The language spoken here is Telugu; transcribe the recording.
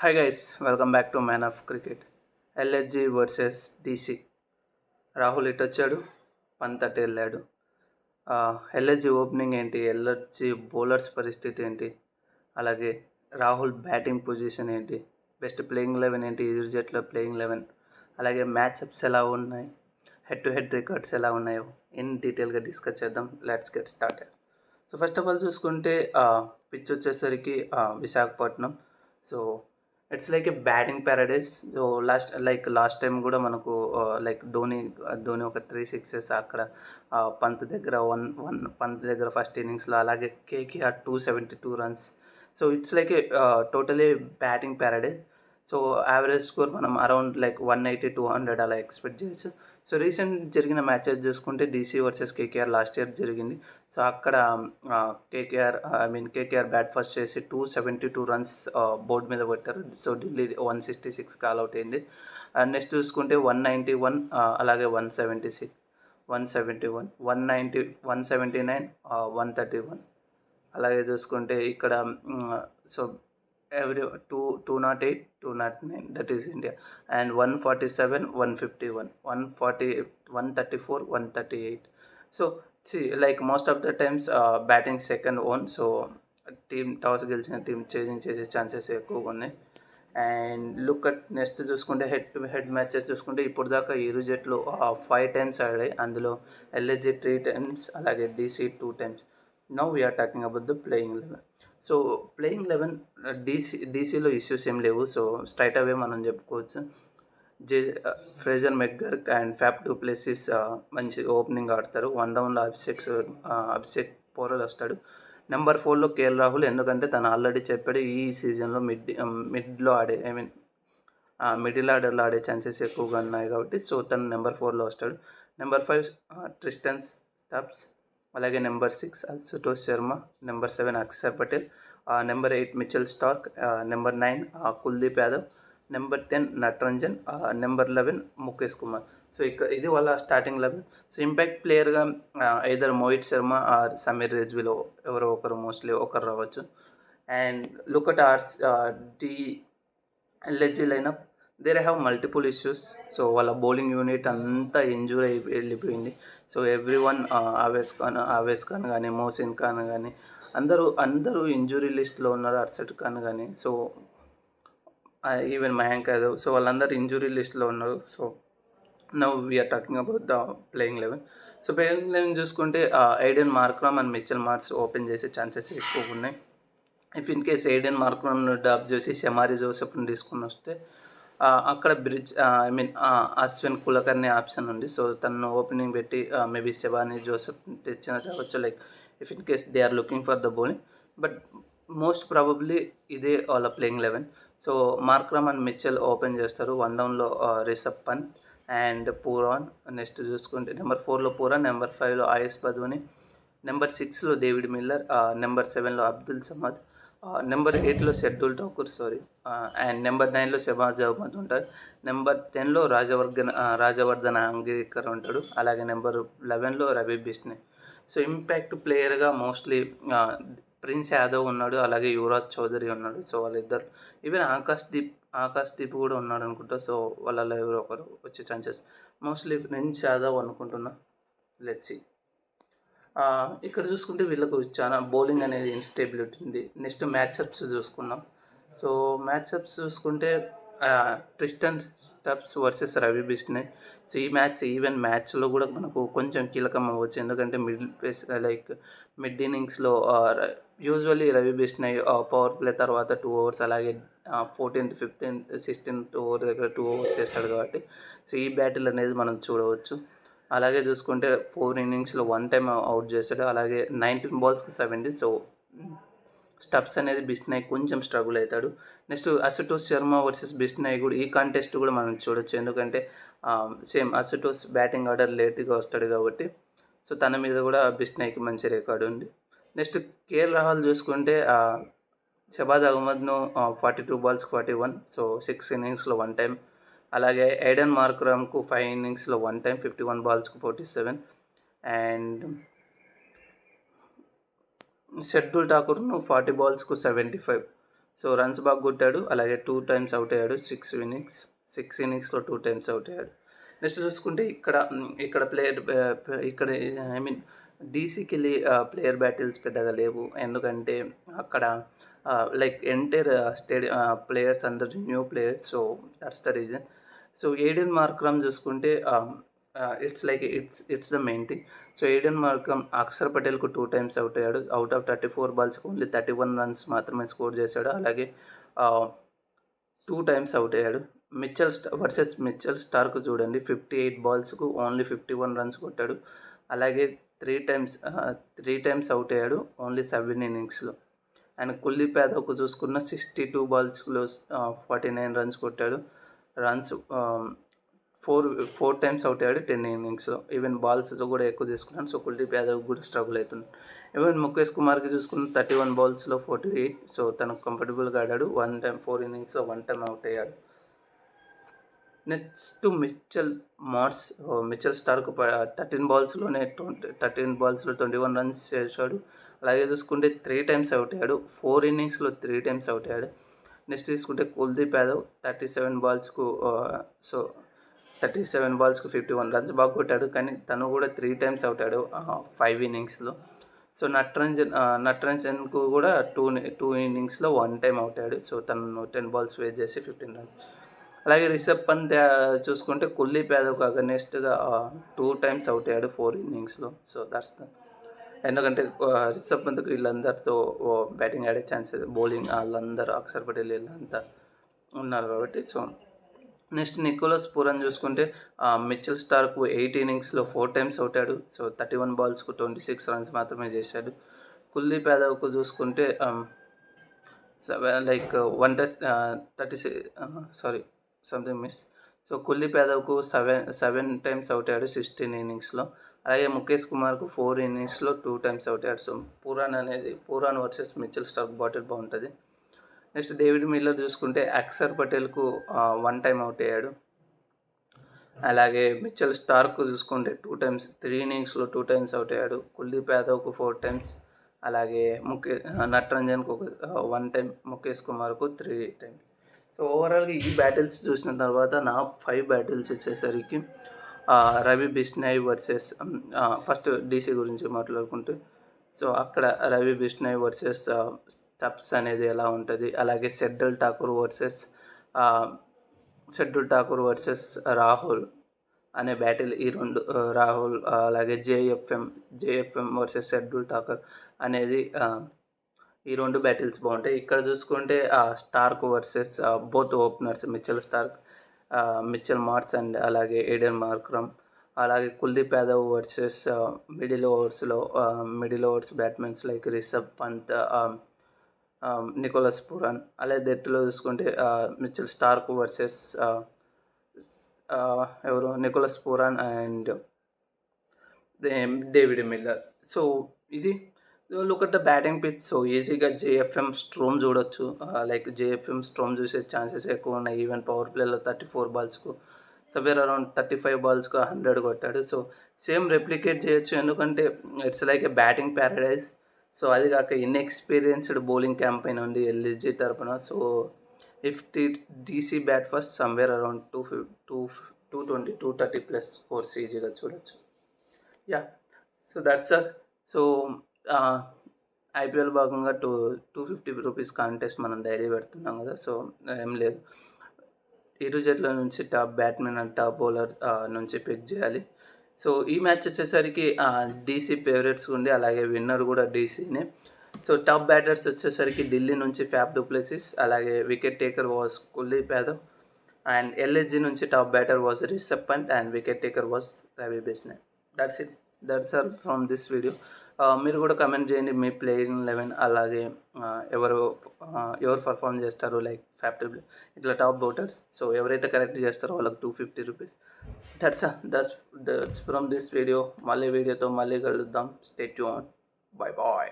Hi guys, welcome back to Man of Cricket. LSG versus DC. Rahul ఇటు వచ్చాడు, పంత్ అటు వెళ్ళాడు. ఎల్ఎస్జి ఓపెనింగ్ ఏంటి, ఎల్ఎస్జి బౌలర్స్ పరిస్థితి ఏంటి, అలాగే రాహుల్ బ్యాటింగ్ పొజిషన్ ఏంటి, బెస్ట్ ప్లేయింగ్ 11 ఏంటి, ఇరు జట్ల ప్లేయింగ్ 11, అలాగే మ్యాచ్అప్స్ ఎలా ఉన్నాయి, హెడ్ టు హెడ్ రికార్డ్స్ ఎలా ఉన్నాయో ఇన్ డీటెయిల్గా డిస్కస్ చేద్దాం. Let's get started. So first of all చూసుకుంటే పిచ్ వచ్చేసరికి Visakhapatnam. So it's like A batting Paradise. So last time కూడా మనకు ధోని ఒక 3 6 అక్కడ పంత్ దగ్గర ఫస్ట్ ఇన్నింగ్స్లో, అలాగే KKR 272 runs. So it's like A totally batting Paradise. So average score మనం అరౌండ్ 180-200 అలా ఎక్స్పెక్ట్ చేయొచ్చు. సో రీసెంట్ జరిగిన మ్యాచెస్ చూసుకుంటే DC versus KKR last year జరిగింది. సో అక్కడ కేకేఆర్ బ్యాట్ ఫస్ట్ చేసి 272 runs బోర్డు మీద పెట్టారు. సో ఢిల్లీ 166 అవుట్ అయింది. నెక్స్ట్ చూసుకుంటే 191, అలాగే 176, 171, 190, 179, 131. అలాగే చూసుకుంటే ఇక్కడ so every 208, 209, that is India, and 147, 151, 140, 134, 138. So see, like most of the times batting second on, so team toss గెలిచిన టీం చేజింగ్ చేసే ఛాన్సెస్ ఎక్కువగా ఉన్నాయి. అండ్ లుక్ అట్ నెక్స్ట్ చూసుకుంటే హెడ్ టు హెడ్ మ్యాచెస్ చూసుకుంటే ఇప్పుడు దాకా ఇరు జట్లు 5 times ఆడాయి. అందులో ఎల్ఎస్జి 3 times, అలాగే DC 2 times. Now we're talking about the playing 11. So playing 11 డీసీలో ఇష్యూస్ ఏం లేవు. సో స్ట్రైట్ అవే మనం చెప్పుకోవచ్చు. Fraser McGurk and Faf du Plessis మంచి ఓపెనింగ్ ఆడతారు. 1 downలో అభిషేక్ పోరల్ వస్తాడు. నెంబర్ 4లో కేఎల్ రాహుల్, ఎందుకంటే తను ఆల్రెడీ చెప్పాడు ఈ సీజన్లో మిడ్లో ఆడే మిడిల్ ఆర్డర్లో ఆడే ఛాన్సెస్ ఎక్కువగా ఉన్నాయి కాబట్టి. సో తను నెంబర్ 4లో వస్తాడు. నెంబర్ 5 ట్రిస్టన్ స్టబ్స్, అలాగే number 6 Ashutosh Sharma, number 7 Axar Patel, number 8 Mitchell Starc, number 9 Kuldeep Yadav, number 10 Natarajan, number 11 Mukesh Kumar. So ఇది వాళ్ళ స్టార్టింగ్ 11. సో ఇంపాక్ట్ ప్లేయర్గా ఐదర్ మోహిత్ శర్మ ఆర్ సమీర్ రిజ్వీలో ఎవరో ఒకరు, మోస్ట్లీ ఒకరు రావచ్చు. And look at the LSG lineup, there have multiple issues. So వాళ్ళ బౌలింగ్ యూనిట్ అంతా ఇంజూర్ అయి వెళ్ళిపోయింది. So every one, Avesh Khan కానీ, మోసిన్ ఖాన్ కానీ, అందరూ ఇంజురీ లిస్ట్లో ఉన్నారు. అర్షద్ ఖాన్ కానీ, so even Mayank Yadav, so వాళ్ళందరూ ఇంజురీ లిస్ట్లో ఉన్నారు. So now we're talking about the playing 11. So playing 11 చూసుకుంటే Aiden Markram and Mitchell Marsh open చేసే ఛాన్సెస్ ఎక్కువగా ఉన్నాయి. ఇఫ్ ఇన్ కేస్ ఎయిడెన్ మార్క్రమ్ను డ్రాప్ చేసి షమారీ జోసెఫ్ని తీసుకుని వస్తే అక్కడ అశ్విన్ కులకర్ణి ఆప్షన్ ఉంది. సో తను ఓపెనింగ్ పెట్టి మేబీ శబానీ జోసెఫ్ తెచ్చిన రావచ్చు, like if in case they are looking for the bowling. But most probably ఇదే వాళ్ళ playing 11. So Markram and Mitchell open చేస్తారు. 1 downలో Rishabh Pant and Pooran. Next చూసుకుంటే నెంబర్ 4లో పూరాన్, నెంబర్ 5లో ఆయుష్ బదోని, నెంబర్ 6లో డేవిడ్ మిల్లర్, నెంబర్ 7లో అబ్దుల్ సమద్, నెంబర్ 8లో షర్దుల్ ఠాకూర్, అండ్ నెంబర్ 9లో షబాజ్ అహ్మద్ ఉంటాడు. నెంబర్ 10లో రాజవర్ధన్ అంగీకర్ ఉంటాడు. అలాగే నెంబర్ 11లో రవి బిష్ణయ్. సో ఇంపాక్ట్ ప్లేయర్గా మోస్ట్లీ ప్రిన్స్ యాదవ్ ఉన్నాడు, అలాగే యువరాజ్ చౌదరి ఉన్నాడు. సో వాళ్ళిద్దరు, ఈవెన్ ఆకాష్ దీప్ కూడా ఉన్నాడు అనుకుంటా. సో వాళ్ళలో ఎవరో ఒకరు వచ్చే ఛాన్సెస్ మోస్ట్లీ ప్రిన్స్ యాదవ్ అనుకుంటున్నా. Let's see. ఇక్కడ చూసుకుంటే వీళ్ళకు చాలా బౌలింగ్ అనేది ఇన్స్టేబిలిటీ ఉంది. నెక్స్ట్ మ్యాచ్అప్స్ చూసుకున్నాం. సో మ్యాచ్అప్స్ చూసుకుంటే Tristan Stubbs versus Ravi Bishnoi. సో ఈ మ్యాచ్లో కూడా మనకు కొంచెం కీలకం అవ్వచ్చు, ఎందుకంటే మిడ్ ఇన్నింగ్స్లో usually Ravi Bishnoi power play తర్వాత 2 overs, అలాగే 14th, 15th, 16th ఓవర్ దగ్గర 2 overs చేస్తాడు కాబట్టి. సో ఈ బ్యాటిల్ అనేది మనం చూడవచ్చు. అలాగే చూసుకుంటే 4 innings 1 time అవుట్ చేస్తాడు, అలాగే 19 balls 70. సో స్టబ్స్ అనేది బిష్ణయ్ కొంచెం స్ట్రగుల్ అవుతాడు. నెక్స్ట్ అశుతోష్ శర్మ వర్సెస్ బిష్ణయ్ కూడా ఈ కాంటెస్ట్ కూడా మనం చూడొచ్చు, ఎందుకంటే సేమ్ అశుతోష్ బ్యాటింగ్ ఆర్డర్ లేట్గా వస్తాడు కాబట్టి. సో తన మీద కూడా బిష్ణయ్కి మంచి రికార్డు ఉంది. నెక్స్ట్ కేఎల్ రాహుల్ చూసుకుంటే షబాజ్ అహ్మద్ను 42 balls 41, సో 6 innings 1 time. అలాగే ఎయిడెన్ మార్క్రమ్కు 5 innings 1 time, 51 balls 47. అండ్ షర్దుల్ ఠాకూర్ను 40 balls 75. సో రన్స్ బాగా కొట్టాడు, అలాగే 2 టైమ్స్ అవుట్ అయ్యాడు. 6 ఇన్నింగ్స్లో 2 టైమ్స్ అవుట్ అయ్యాడు. నెక్స్ట్ చూసుకుంటే ఇక్కడ ప్లేయర్ ఇక్కడ ఐ మీన్ డీసీకి వెళ్ళి ప్లేయర్ బ్యాటిల్స్ పెద్దగా లేవు. ఎందుకంటే అక్కడ లైక్ ఎంటైర్ ప్లేయర్స్ అందరు new players. So that's the reason. So Aiden Markram చూసుకుంటే it's the main thing. So Aiden Markram Axar పటేల్కు 2 టైమ్స్ అవుట్ అయ్యాడు. అవుట్ ఆఫ్ 34 బాల్స్కి ఓన్లీ 31 రన్స్ మాత్రమే స్కోర్ చేశాడు. అలాగే 2 టైమ్స్ అవుట్ అయ్యాడు. మిచెల్ స్టార్క్ చూడండి, 58 బాల్స్కు ఓన్లీ 51 రన్స్ కొట్టాడు. అలాగే 3 టైమ్స్ అవుట్ అయ్యాడు ఓన్లీ 7 ఇన్నింగ్స్లో. అండ్ కుల్దీప్ యాదవ్కు చూసుకున్న 62 బాల్స్లో 49 రన్స్ కొట్టాడు. ఫోర్ టైమ్స్ అవుట్ అయ్యాడు 10 ఇన్నింగ్స్లో. ఈవెన్ బాల్స్తో కూడా ఎక్కువ తీసుకున్నాడు. సో కుల్దీప్ యాదవ్ కూడా స్ట్రగుల్ అవుతుంది. ఈవెన్ ముఖేష్ కుమార్కి చూసుకున్న 31 బాల్స్లో 48. సో తనకు కంఫర్టబుల్గా ఆడాడు. 4 ఇన్నింగ్స్లో 1 టైమ్ అవుట్ అయ్యాడు. నెక్స్ట్ మిచెల్ స్టార్క్ 13 బాల్స్లో 21 రన్స్ చేశాడు. అలాగే చూసుకుంటే 3 టైమ్స్ అవుట్ అయ్యాడు. 4 ఇన్నింగ్స్లో 3 టైమ్స్ అవుట్ అయ్యాడు. నెక్స్ట్ తీసుకుంటే కుల్దీప్ యాదవ్ 37 బాల్స్కు 51 రన్స్ బాగా కొట్టాడు. కానీ తను కూడా 3 టైమ్స్ అవుట్ అయ్యాడు 5 ఇన్నింగ్స్లో. సో నట్రంజన్కు కూడా 2 ఇన్నింగ్స్లో 1 టైమ్ అవుట్ అయ్యాడు. సో తను 10 బాల్స్ వేస్ట్ చేసి 15 రన్స్. అలాగే రిషబ్ పంత్ చూసుకుంటే కుల్దీప్ యాదవ్కి అగనెస్ట్గా 2 టైమ్స్ అవుట్ అయ్యాడు 4 ఇన్నింగ్స్లో. సో దట్స్ ఎందుకంటే రిషబ్ పంత్కి వీళ్ళందరితో బ్యాటింగ్ ఆడే ఛాన్సెస్, బౌలింగ్ వాళ్ళందరూ అక్షర్ పటేల్ వీళ్ళంతా ఉన్నారు కాబట్టి. సో నెక్స్ట్ నికోలస్ పూరన్ చూసుకుంటే మిచెల్ స్టార్క్ 8 ఇన్నింగ్స్లో 4 టైమ్స్ అవుట్ అయ్యాడు. సో 31 బాల్స్కు 26 రన్స్ మాత్రమే చేశాడు. కుల్దీప్ యాదవ్కు చూసుకుంటే సో కుల్దీప్ యాదవ్కు 7 టైమ్స్ అవుట్ అయ్యాడు 16 ఇన్నింగ్స్లో. అలాగే ముఖేష్ కుమార్కు 4 ఇన్నింగ్స్లో 2 టైమ్స్ అవుట్ అయ్యాడు. So పూరాన్ versus Mitchell Starc bottle బాగుంటుంది. నెక్స్ట్ డేవిడ్ మిల్లర్ చూసుకుంటే అక్షర్ పటేల్కు 1 టైమ్ అవుట్ అయ్యాడు. అలాగే మిచెల్ స్టార్క్ చూసుకుంటే 2 టైమ్స్ 3 ఇన్నింగ్స్లో 2 టైమ్స్ అవుట్ అయ్యాడు. కుల్దీప్ యాదవ్కు 4 టైమ్స్. అలాగే నట్రంజన్కు 1 టైమ్, ముఖేష్ కుమార్కు 3 టైమ్స్. సో ఓవరాల్గా ఈ బ్యాటిల్స్ చూసిన తర్వాత నా 5 బ్యాటిల్స్ వచ్చేసరికి Ravi Bishnoi versus first DC గురించి మాట్లాడుకుంటే, సో అక్కడ రవి బిష్నాయ్ వర్సెస్ స్టబ్స్ అనేది ఎలా ఉంటుంది. అలాగే షర్దుల్ ఠాకూర్ వర్సెస్ రాహుల్ అనే బ్యాటిల్, ఈ రెండు రాహుల్ అలాగే జేఎఫ్ఎం వర్సెస్ షర్దుల్ ఠాకూర్ అనేది ఈ రెండు బ్యాటిల్స్ బాగుంటాయి. ఇక్కడ చూసుకుంటే Starc versus both openers Mitchell Marsh and అలాగే ఏడెన్ మార్క్రమ్. అలాగే Kuldeep Yadav versus middle overs batsmen like Rishabh Pant, Nicholas Pooran. అలాగే డెత్లో చూసుకుంటే Mitchell Starc versus Nicholas Pooran and David Miller. So ఇది look at the batting pitch. So ఈజీగా జేఎఫ్ఎం స్ట్రోమ్ చూడొచ్చు. లైక్ జేఎఫ్ఎం స్ట్రోమ్ చూసే ఛాన్సెస్ ఎక్కువ ఉన్నాయి. ఈవెన్ పవర్ ప్లేలో 34 బాల్స్కు సవేర్ అరౌండ్ 35 బాల్స్కు 100 కొట్టాడు. సో సేమ్ రెప్లికేట్ చేయొచ్చు, ఎందుకంటే it's like A batting Paradise. So అది కాక ఇన్ఎక్స్పీరియన్స్డ్ బౌలింగ్ క్యాంపెయిన్ ఉంది ఎల్ఎస్జీ తరపున. So if DC bat first somewhere around 220-230 plus scores ఈజీగా చూడొచ్చు. Yeah, so that's all. So IPL భాగంగా 250 రూపీస్ కాంటెస్ట్ మనం డైలీ పెడుతున్నాం కదా. సో ఏం లేదు, ఇరు జట్ల నుంచి top batsmen and top bowler నుంచి పిక్ చేయాలి. సో ఈ మ్యాచ్ వచ్చేసరికి డీసీ ఫేవరెట్స్ ఉండి, అలాగే విన్నర్ కూడా డీసీనే. సో టాప్ బ్యాటర్స్ వచ్చేసరికి ఢిల్లీ నుంచి ఫ్యాఫ్ డు ప్లెసిస్, అలాగే wicket taker was Kuldeep Yadav, and LSG నుంచి top batter was Rishabh Pant and wicket taker was Ravi Bishnoi. That's all from this video. మీరు కూడా కమెంట్ చేయండి మీ ప్లేయింగ్ 11, అలాగే ఎవరు పర్ఫామ్ చేస్తారు లైక్ ఫ్యాఫ్ డు ఇట్లా టాప్ బౌలర్స్. సో ఎవరైతే కరెక్ట్ చేస్తారో వాళ్ళకి 250 rupees. That's from this video. మళ్ళీ వీడియోతో మళ్ళీ కలుద్దాం. Stay tune. Bye bye.